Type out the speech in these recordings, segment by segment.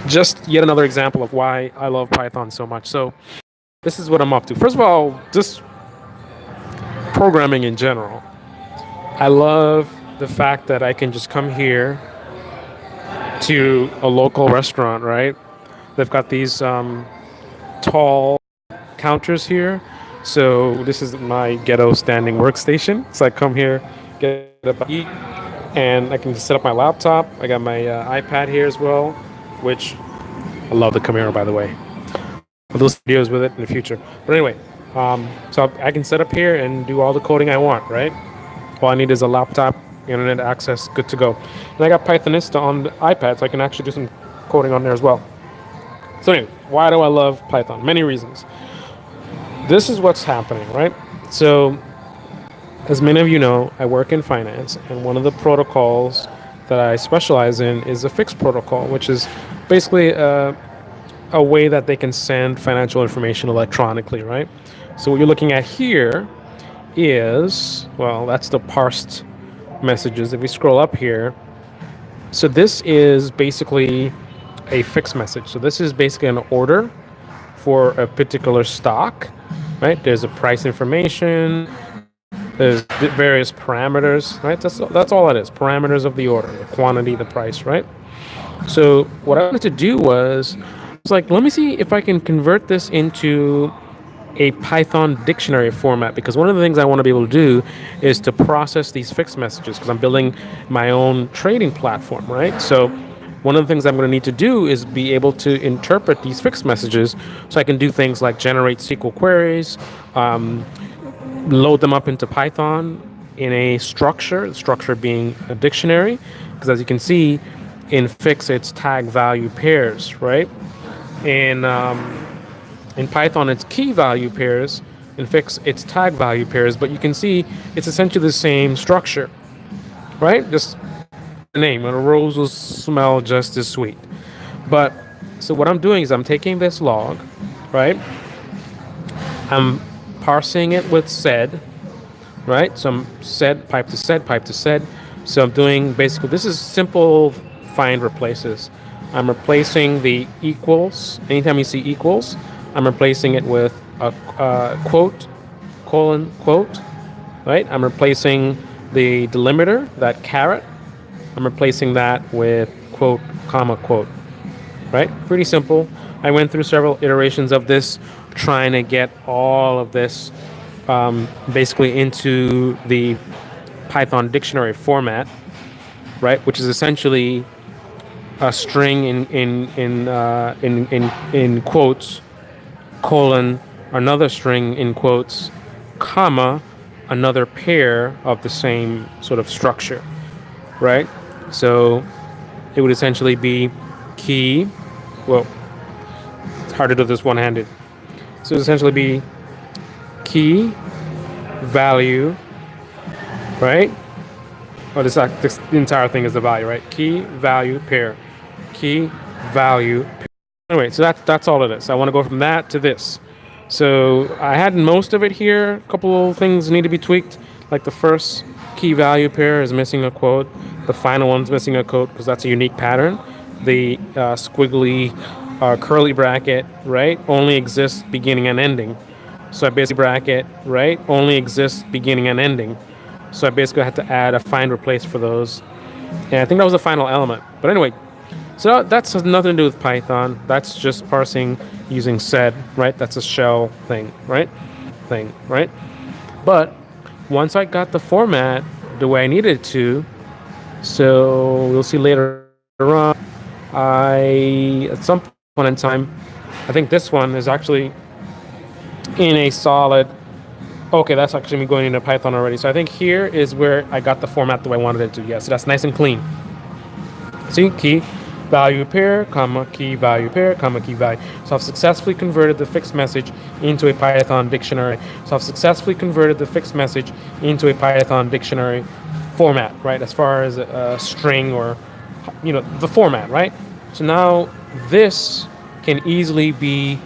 just yet another example of why I love Python so much. So this is what I'm up to. First of all, just programming in general. I love the fact that I can just come here to a local restaurant, right? They've got these tall counters here. So this is my ghetto standing workstation. So I come here, get up, eat, and I can just set up my laptop. I got my iPad here as well, which I love the Camaro, by the way. I'll do videos with it in the future. But anyway, so I can set up here and do all the coding I want, right? All I need is a laptop, internet access, good to go. And I got Pythonista on the iPad, so I can actually do some coding on there as well. So anyway, why do I love Python? Many reasons. This is what's happening, right? So, as many of you know, I work in finance, and one of the protocols that I specialize in is a fixed protocol, which is basically a way that they can send financial information electronically, right? So what you're looking at here is, well, that's the parsed messages. If we scroll up here, so this is basically a fixed message. So this is basically an order for a particular stock, right? There's a price information, there's various parameters, right? That's all it is, parameters of the order, the quantity, the price, right? So what I wanted to do was like, let me see if I can convert this into a Python dictionary format, because one of the things I want to be able to do is to process these fixed messages, because I'm building my own trading platform, right? So one of the things I'm going to need to do is be able to interpret these fixed messages so I can do things like generate SQL queries, load them up into Python in a structure, the structure being a dictionary, because as you can see, in fix it's tag value pairs, right? In Python, it's key value pairs. In fix, it's tag value pairs. But you can see it's essentially the same structure, right? Just the name. And a rose will smell just as sweet. But so what I'm doing is I'm taking this log, right? I'm parsing it with sed, right? So I'm sed, pipe to sed, pipe to sed. So I'm doing basically, this is simple find replaces. I'm replacing the equals. Anytime you see equals, I'm replacing it with a quote, colon, quote, right? I'm replacing the delimiter, that caret. I'm replacing that with quote, comma, quote, right? Pretty simple. I went through several iterations of this, trying to get all of this basically into the Python dictionary format, right? Which is essentially a string in quotes, colon, another string in quotes, comma, another pair of the same sort of structure, right? So it would essentially be key, well, it's hard to do this one-handed. So it would essentially be key, value, right? Oh, this the entire thing is the value, right? Key, value, pair. Key, value, pair. Anyway, so that's all it is. I want to go from that to this. So I had most of it here. A couple of things need to be tweaked. Like the first key value pair is missing a quote. The final one's missing a quote because that's a unique pattern. The squiggly curly bracket, right, only exists beginning and ending. So I basically bracket, right, only exists beginning and ending. So I basically had to add a find replace for those. And I think that was the final element. But anyway, so that's nothing to do with Python. That's just parsing using sed, right? That's a shell thing, right? But once I got the format the way I needed it to, so we'll see later on, at some point in time, I think this one is actually in a solid, okay, that's actually me going into Python already. So I think here is where I got the format the way I wanted it to. Yeah, so that's nice and clean. See, key, value pair, comma, key, value pair, comma, key, value. So I've successfully converted the fixed message into a Python dictionary. So I've successfully converted the fixed message into a Python dictionary format, right? As far as a string or, the format, right? So now this can easily be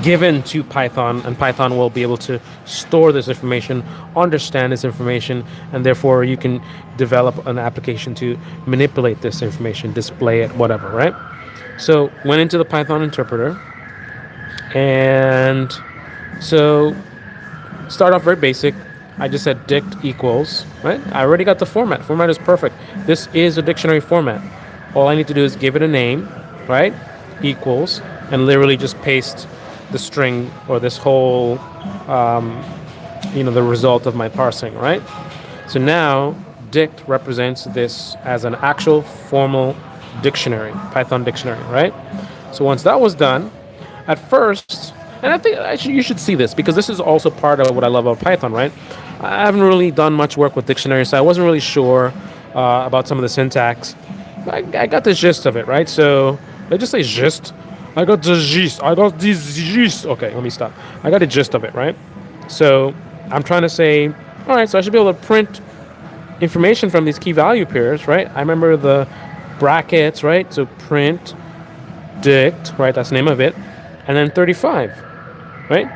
given to Python, and Python will be able to store this information, understand this information, and therefore you can develop an application to manipulate this information, display it, whatever, right? So went into the Python interpreter, and so start off very basic. I just said dict equals, right? I already got the format. Format is perfect. This is a dictionary format. All I need to do is give it a name, right? Equals, and literally just paste the string or this whole, the result of my parsing, right? So now dict represents this as an actual formal dictionary, Python dictionary, right? So once that was done, at first, and I think you should see this because this is also part of what I love about Python, right? I haven't really done much work with dictionaries, so I wasn't really sure about some of the syntax. I got the gist of it, right? So let's just say gist. I got the gist. I got this gist. Okay, let me stop. I got the gist of it, right? So I'm trying to say, all right, so I should be able to print information from these key value pairs, right? I remember the brackets, right? So print dict, right? That's the name of it. And then 35, right?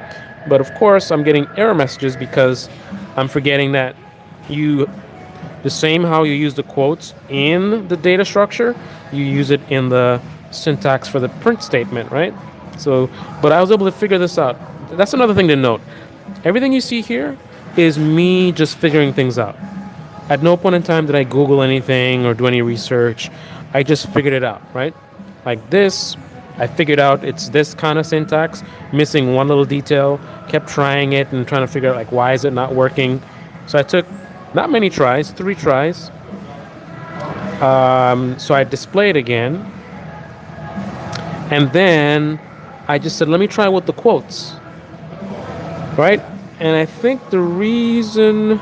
But of course, I'm getting error messages because I'm forgetting that the same how you use the quotes in the data structure, you use it in the syntax for the print statement, right? So, but I was able to figure this out. That's another thing to note. Everything you see here is me just figuring things out. At no point in time did I Google anything or do any research. I just figured it out, right? Like this, I figured out it's this kind of syntax, missing one little detail, kept trying it and trying to figure out like why is it not working. So I took not many tries, 3 tries. So I displayed again. And then I just said, let me try with the quotes, right? And I think the reason,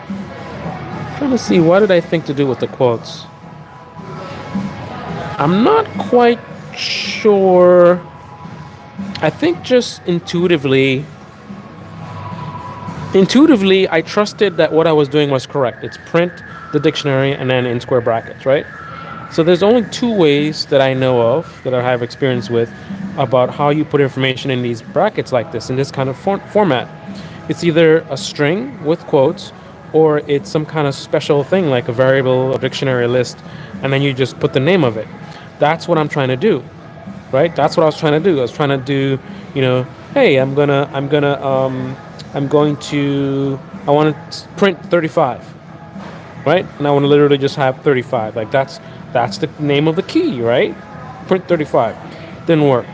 I'm trying to see, what did I think to do with the quotes? I'm not quite sure. I think just intuitively, I trusted that what I was doing was correct. It's print the dictionary and then in square brackets, right? So there's only 2 ways that I know of, that I have experience with, about how you put information in these brackets like this, in this kind of format. It's either a string with quotes, or it's some kind of special thing like a variable, a dictionary list, and then you just put the name of it. That's what I'm trying to do, right? That's what I was trying to do. I was trying to do, hey, I want to print 35, right? And I want to literally just have 35. Like that's the name of the key, right? Print 35. Didn't work.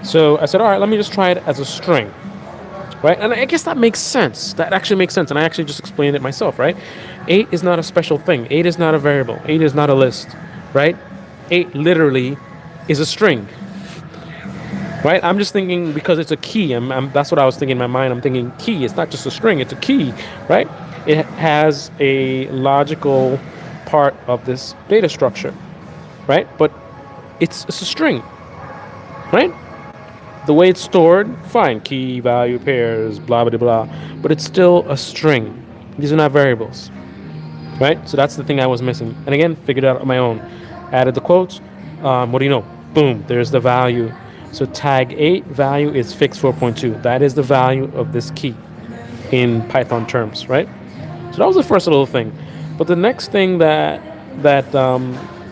So I said, all right, let me just try it as a string, right? And I guess that makes sense. That actually makes sense. And I actually just explained it myself, right? 8 is not a special thing. 8 is not a variable. 8 is not a list, right? 8 literally is a string, right? I'm just thinking because it's a key. That's what I was thinking in my mind. I'm thinking key. It's not just a string. It's a key, right? It has a logical part of this data structure, right? But it's a string, right? The way it's stored, fine. Key, value, pairs, blah, blah, blah. But it's still a string. These are not variables, right? So that's the thing I was missing. And again, figured it out on my own. Added the quotes. What do you know? Boom, there's the value. So tag 8 value is fixed 4.2. That is the value of this key in Python terms, right? So that was the first little thing. But the next thing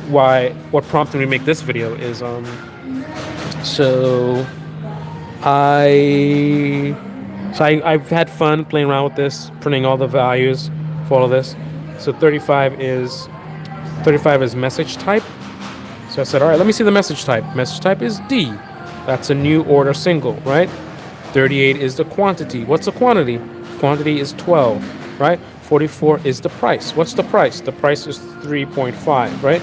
what prompted me to make this video is I've had fun playing around with this, printing all the values for all of this. So 35 is message type. So I said, all right, let me see the message type. Message type is D. That's a new order single, right? 38 is the quantity. What's the quantity? Quantity is 12, right? 44 is the price. What's the price? The price is 3.5, right?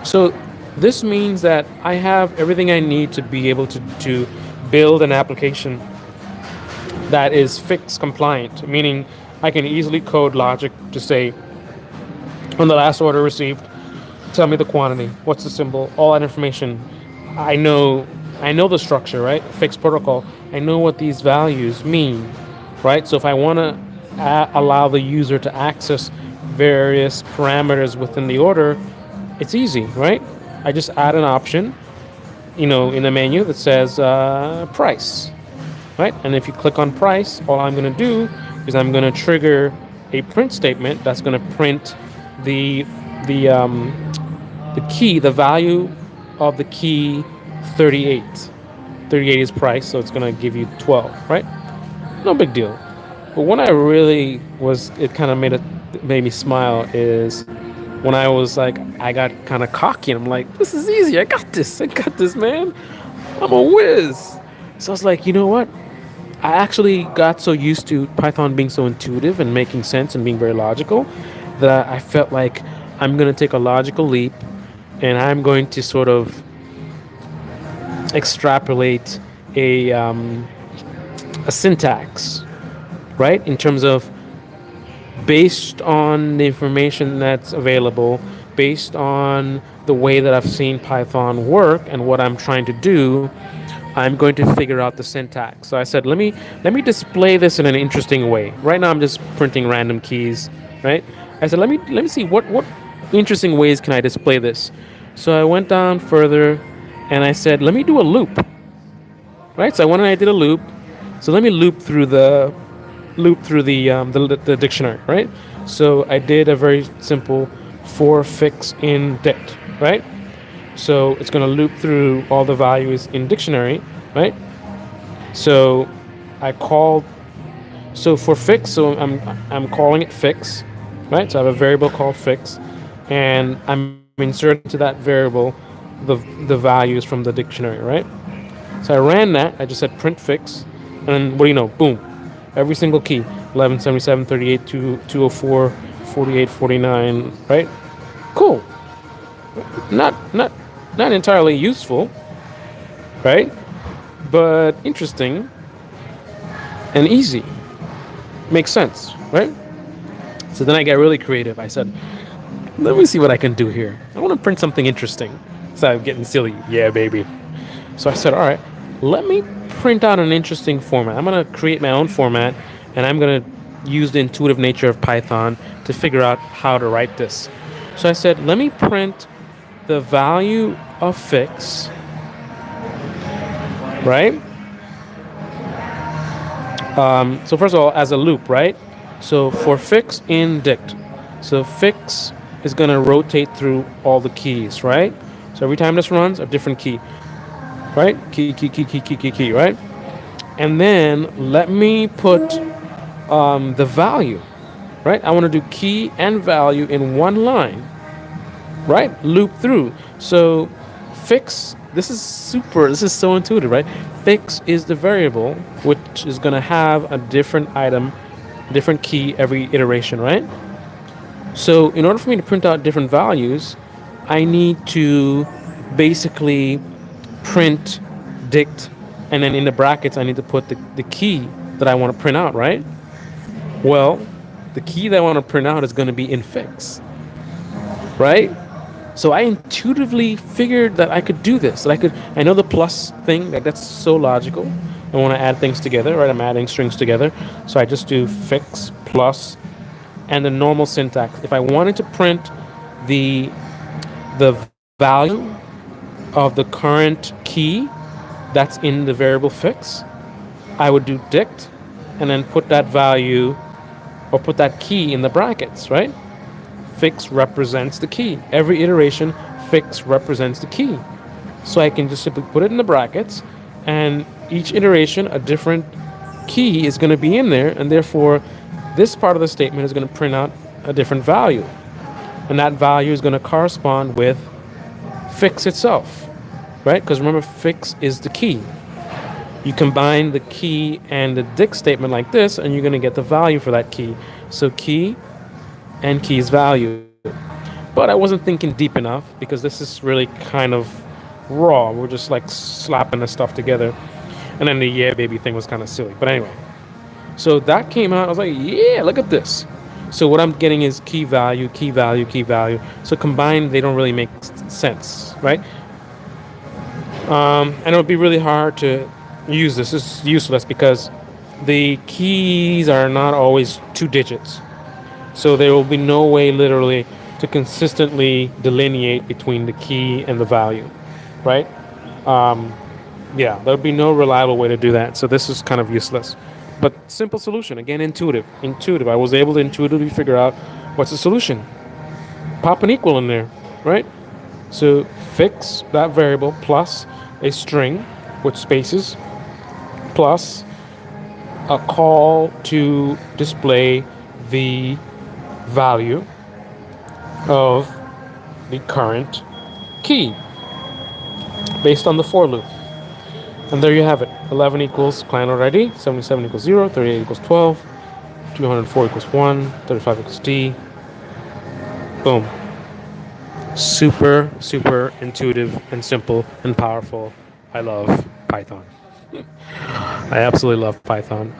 So this means that I have everything I need to be able to build an application that is fixed compliant, meaning I can easily code logic to say, on the last order received, tell me the quantity, what's the symbol, all that information. I know the structure, right? Fixed protocol. I know what these values mean, right? So if I want to allow the user to access various parameters within the order, it's easy, right? I just add an option, in the menu that says price, right? And if you click on price, all I'm going to do is I'm going to trigger a print statement that's going to print the key, the value of the key 38. 38 is price, so it's going to give you 12, right? No big deal. But when I really was, it kind of made me smile is when I was like, I got kind of cocky and I'm like, this is easy. I got this, man. I'm a whiz. So I was like, you know what? I actually got so used to Python being so intuitive and making sense and being very logical that I felt like I'm going to take a logical leap and I'm going to sort of extrapolate a syntax, right? In terms of based on the information that's available, based on the way that I've seen Python work and what I'm trying to do, I'm going to figure out the syntax. So I said, let me display this in an interesting way. Right now, I'm just printing random keys, right? I said, let me see what interesting ways can I display this. So I went down further, and I said, let me do a loop, right? So I went and I did a loop. So let me loop through the dictionary, right? So I did a very simple for fix in dict, right? So it's going to loop through all the values in dictionary, right? So I called so for fix, so I'm calling it fix, right? So I have a variable called fix, and I'm inserting to that variable the values from the dictionary, right? So I ran that. I just said print fix, and what do you know? Boom, every single key 11, 77, 38, 204, 48, 49, right? Cool. Not entirely useful, right? But interesting and easy. Makes sense, right? So then I got really creative. I said, let me see what I can do here. I want to print something interesting. So I'm getting silly. Yeah, baby. So I said, all right, let me print out an interesting format. I'm going to create my own format, and I'm going to use the intuitive nature of Python to figure out how to write this. So I said, let me print the value of fix, right? So first of all, as a loop, right? So for fix in dict. So fix is going to rotate through all the keys, right? So every time this runs, a different key, right? Key, right? And then let me put the value, right? I want to do key and value in one line, right? Loop through. So fix, this is so intuitive, right? Fix is the variable which is going to have a different item, different key every iteration, right? So in order for me to print out different values, I need to basically print dict, and then in the brackets I need to put the key that I want to print out, right? Well, the key that I want to print out is going to be in fix, right? So I intuitively figured that I could do this. That I know the plus thing, that's so logical. I want to add things together, right? I'm adding strings together. So I just do fix plus and the normal syntax. If I wanted to print the value of the current key that's in the variable fix, I would do dict and then put that value or put that key in the brackets, right? Fix represents the key. Every iteration, fix represents the key. So I can just simply put it in the brackets, and each iteration, a different key is going to be in there, and therefore this part of the statement is going to print out a different value. And that value is going to correspond with fix itself, right? Because remember, fix is the key. You combine the key and the dict statement like this, and you're going to get the value for that key. So key and key's value. But I wasn't thinking deep enough because this is really kind of raw. We're just like slapping the stuff together. And then the yeah baby thing was kind of silly. But anyway, so that came out. I was like, yeah, look at this. So what I'm getting is key value, key value, key value. So combined, they don't really make sense, right? And it would be really hard to use this. This is useless because the keys are not always 2 digits. So there will be no way literally to consistently delineate between the key and the value, right? Yeah, there'll be no reliable way to do that. So this is kind of useless. But simple solution, again, intuitive. I was able to intuitively figure out what's the solution. Pop an equal in there, right? So fix that variable plus a string with spaces plus a call to display the value of the current key based on the for loop. And there you have it. 11 equals client already, 77 equals 0, 38 equals 12, 204 equals 1, 35 equals D. Boom. Super, super intuitive and simple and powerful. I love Python. I absolutely love Python.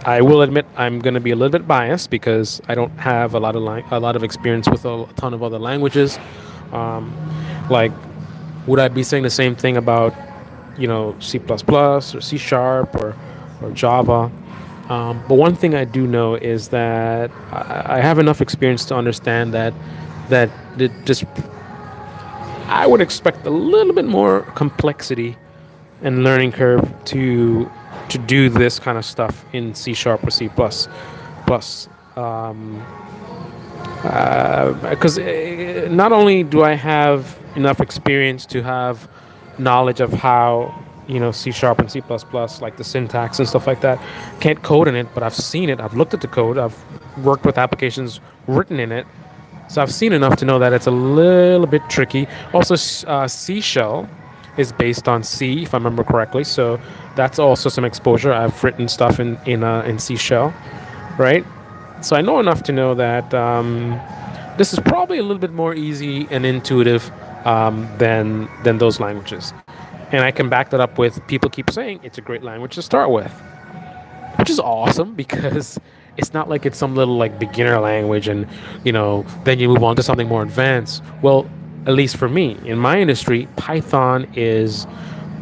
I will admit I'm going to be a little bit biased because I don't have a lot of experience with a ton of other languages. Like, would I be saying the same thing about C++ or C Sharp or Java? But one thing I do know is that I have enough experience to understand that it just I would expect a little bit more complexity and learning curve to do this kind of stuff in C Sharp or C++. Because not only do I have enough experience to have knowledge of how C Sharp and C++, like the syntax and stuff like that, can't code in it, but I've seen it, I've looked at the code, I've worked with applications written in it, so I've seen enough to know that it's a little bit tricky. Also, C Shell is based on C, if I remember correctly, so that's also some exposure. I've written stuff in C Shell, right? So I know enough to know that this is probably a little bit more easy and intuitive than those languages. And I can back that up with people keep saying it's a great language to start with, which is awesome because it's not like it's some little like beginner language and then you move on to something more advanced. Well, at least for me in my industry, Python is,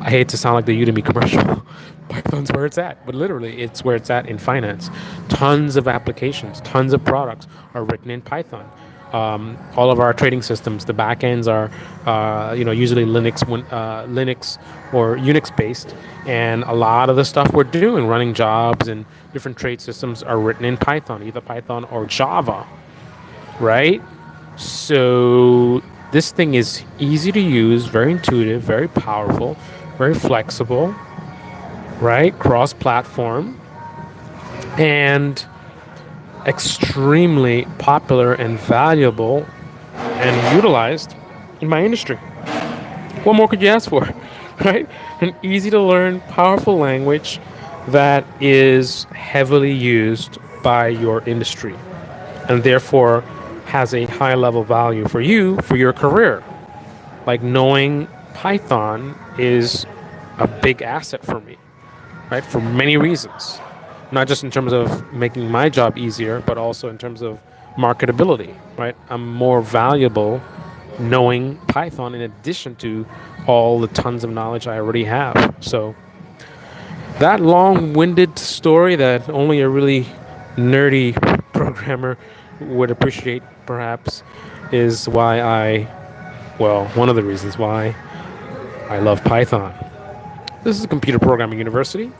I hate to sound like the Udemy commercial, Python's where it's at, but literally it's where it's at in finance. Tons of applications, tons of products are written in Python. All of our trading systems, the backends are, usually Linux or Unix based, and a lot of the stuff we're doing, running jobs and different trade systems, are written in Python, either Python or Java, right? So this thing is easy to use, very intuitive, very powerful, very flexible, right? Cross-platform, and extremely popular and valuable and utilized in my industry. What more could you ask for, right? An easy to learn, powerful language that is heavily used by your industry and therefore has a high level value for you for your career. Like, knowing Python is a big asset for me, right? For many reasons. Not just in terms of making my job easier, but also in terms of marketability, right? I'm more valuable knowing Python in addition to all the tons of knowledge I already have. So that long-winded story that only a really nerdy programmer would appreciate, perhaps, is why one of the reasons why I love Python. This is Computer Programming University,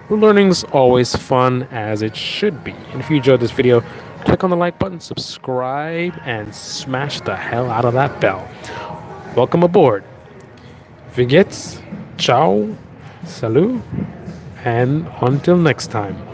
where learning's always fun, as it should be. And if you enjoyed this video, click on the like button, subscribe, and smash the hell out of that bell. Welcome aboard. Wie geht's? Ciao, salut, and until next time.